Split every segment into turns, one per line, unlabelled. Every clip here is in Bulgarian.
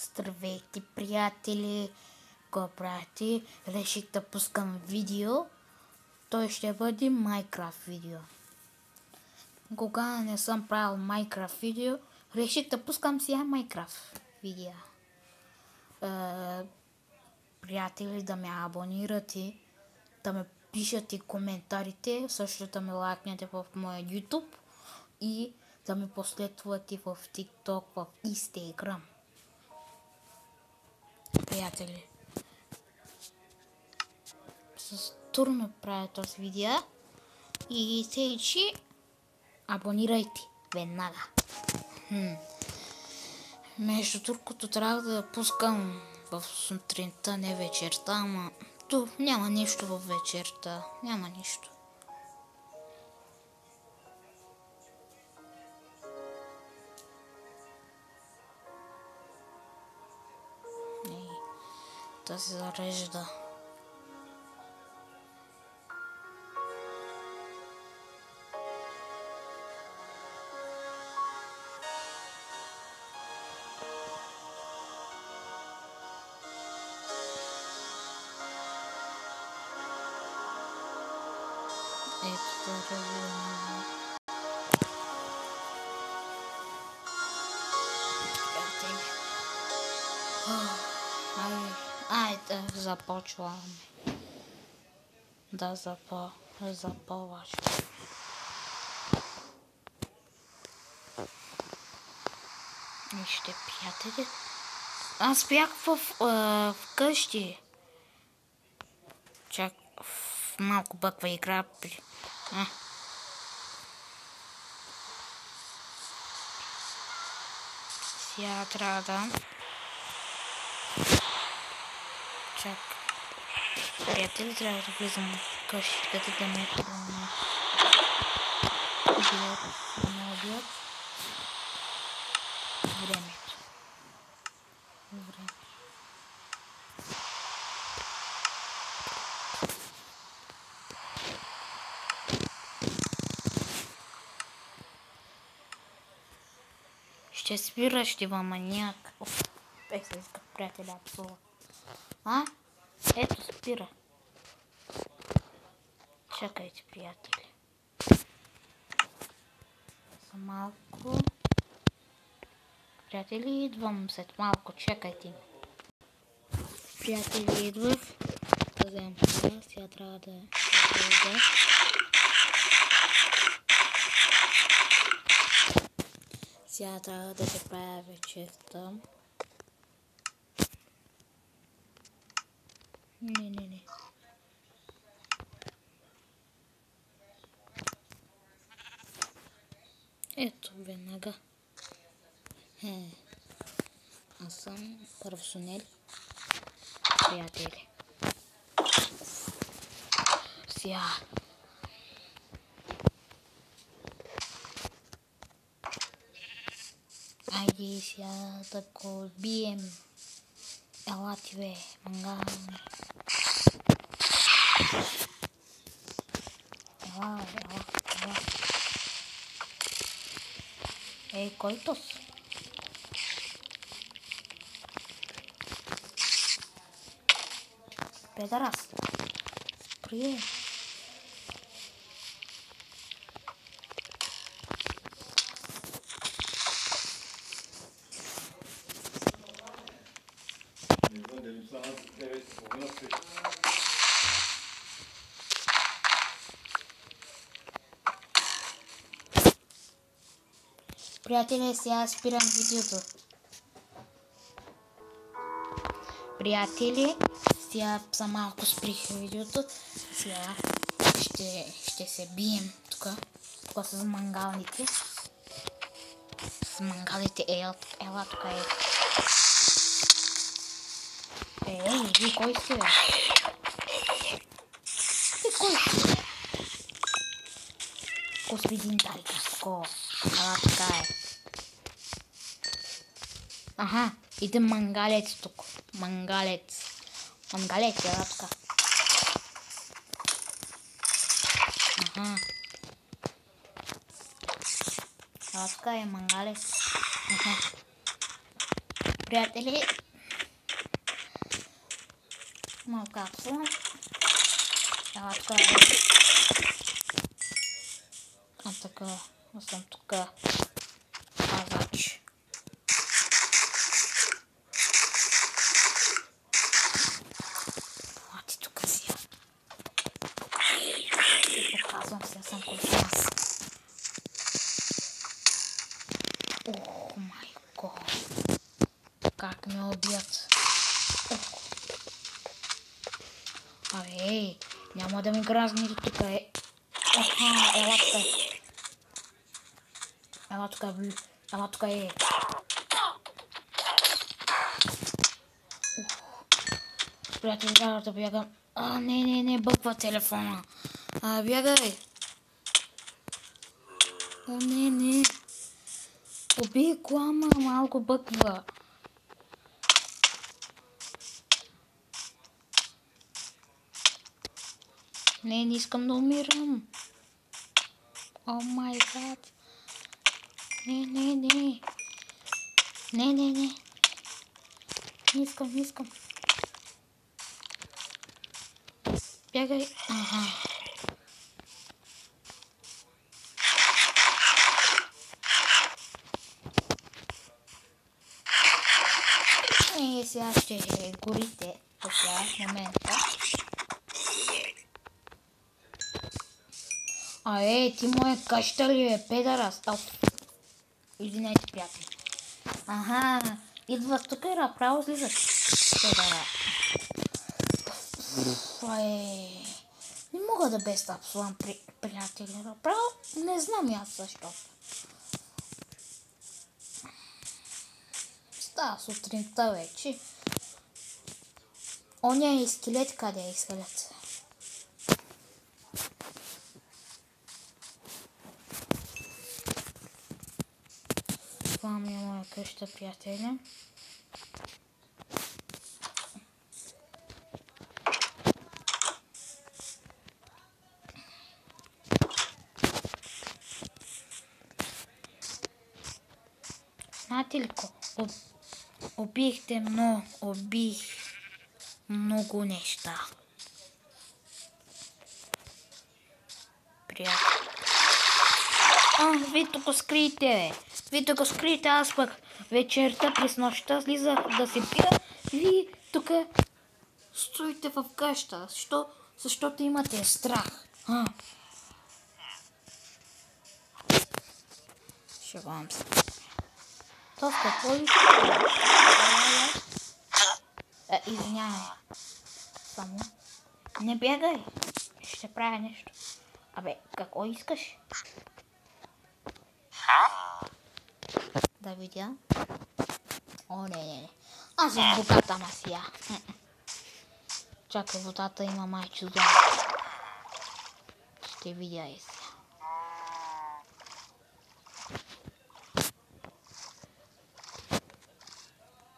Здравейте, приятели! Го правите? Реших да пускам видео. Той ще бъде Minecraft видео. Кога не съм правил Minecraft видео, реших да пускам сега Minecraft видео. Приятели, да ме абонирате, да ме пишете коментарите, също да ме лайкнете в моя YouTube и да ме последвате в TikTok, в Instagram. Приятели, с трудно правя този видео и сега абонирайте веднага. Между другото трябва да пускам в сутринта, не вечерта, ама няма нищо в вечерта, няма нищо. Да се зарежда. Ето да разгледам. Айде, започваме. Да започваме. Вижте, приятели. Аз бях в къщи. Чак малко бъква игра. Сега трябва да... Чак. Приятели, трябва да влизам в къщи, където да ме убият времето. Ще спира, ще има маняк. Се иска приятеля псува. Ето спира. Чакайте, приятели. За малко. Приятели, идвам след малко. Чакайте. Приятели, идвах. Да вземем това. Сега трябва да изглежда. Сега трябва да се правя вечерта. Не. Ето, веднага. Аз съм професионал. Приятели. Сега. Айде сега да го бием. Ела ти бе, мангал. Ела. Ей, кой тос? Педарас. Спри. Приятели, сега спирам видеото. Приятели, сега за малко сприх видеото. Сега ще се бием тук. Тук с мангалните. С мангалите. Ела тук е. Вие кой сте? Кой сте? Господин Тарикаско. Ела така е. Аха, иде мангалец тук. Мангалец, ела така. Аха. Ела така е мангалец. Аха. Приятели, малко капсула. Ела така. А така, аз съм тук. Пазач. Лати тук си. Показвам се, аз съм космас. Ох, майко. Как ме убият. Абе, няма да ми гразните тук, е. Аха, ела тук. Ела тук, ела тук, е. Приятели, трябва да бягам. Не, бъква телефона. Бягай. О, не. Убий клама, малко бъква. Не искам да умирам. О май гад. Не. Не искам. Бягай. Ага. Сега ще горите. Сега, в момента. Ти моя къща ли е, педарас? Извинете, приятели. Аха, идва тук и направо слизаш. Педара. Не мога да без тапсувам, приятели. Направо не знам аз защо. Става сутринта вече. Оня е скелет, къде е скелет? Това ми е моя къща, приятели. Знаете ли ко? Убих много неща. Приятели. Вие тук скрийте, бе. Аз пък вечерта през нощта слизах да се пия. Вие тук стоите в къща. Защото имате страх. Шегувам се. То с какво ли? Извинявай. Само. Не бягай. Ще правя нещо. Абе, какво искаш? Да видя. О, не. Аз съм водата, ама сега. Чакай, водата има майче зло. Ще видя и сега.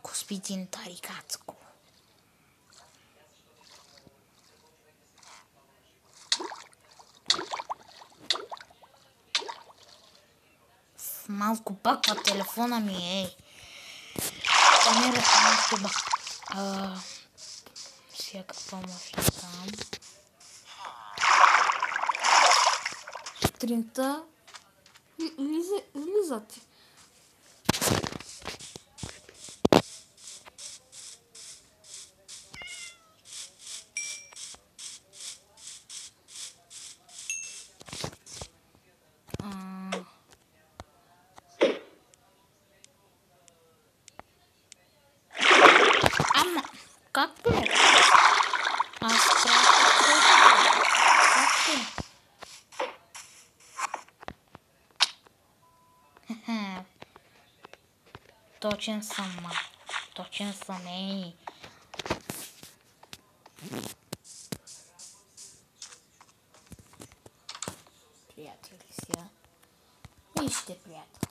Господин Тарикацко. Малко пъква телефона ми, ей. Камерата малко бъква. Сега какво може да там? Сутринта влизате. Как бе? Аз Точен съм, ей. Приятели сега. Вижте, приятели.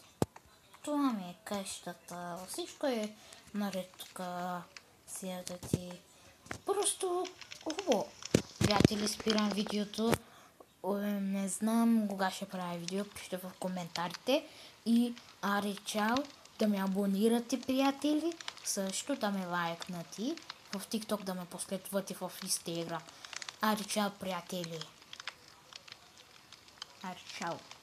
Това ми е къщата. Всичко е наред тук. Сега да ти... Просто хубаво. Приятели, спирам видеото. Не знам кога ще правя видео. Пишете в коментарите. И аре, чао. да ме абонирате, приятели, също да ме лайкнати, в TikTok да ме последвате, в Instagram. Ари, чао, приятели! Ари, чао!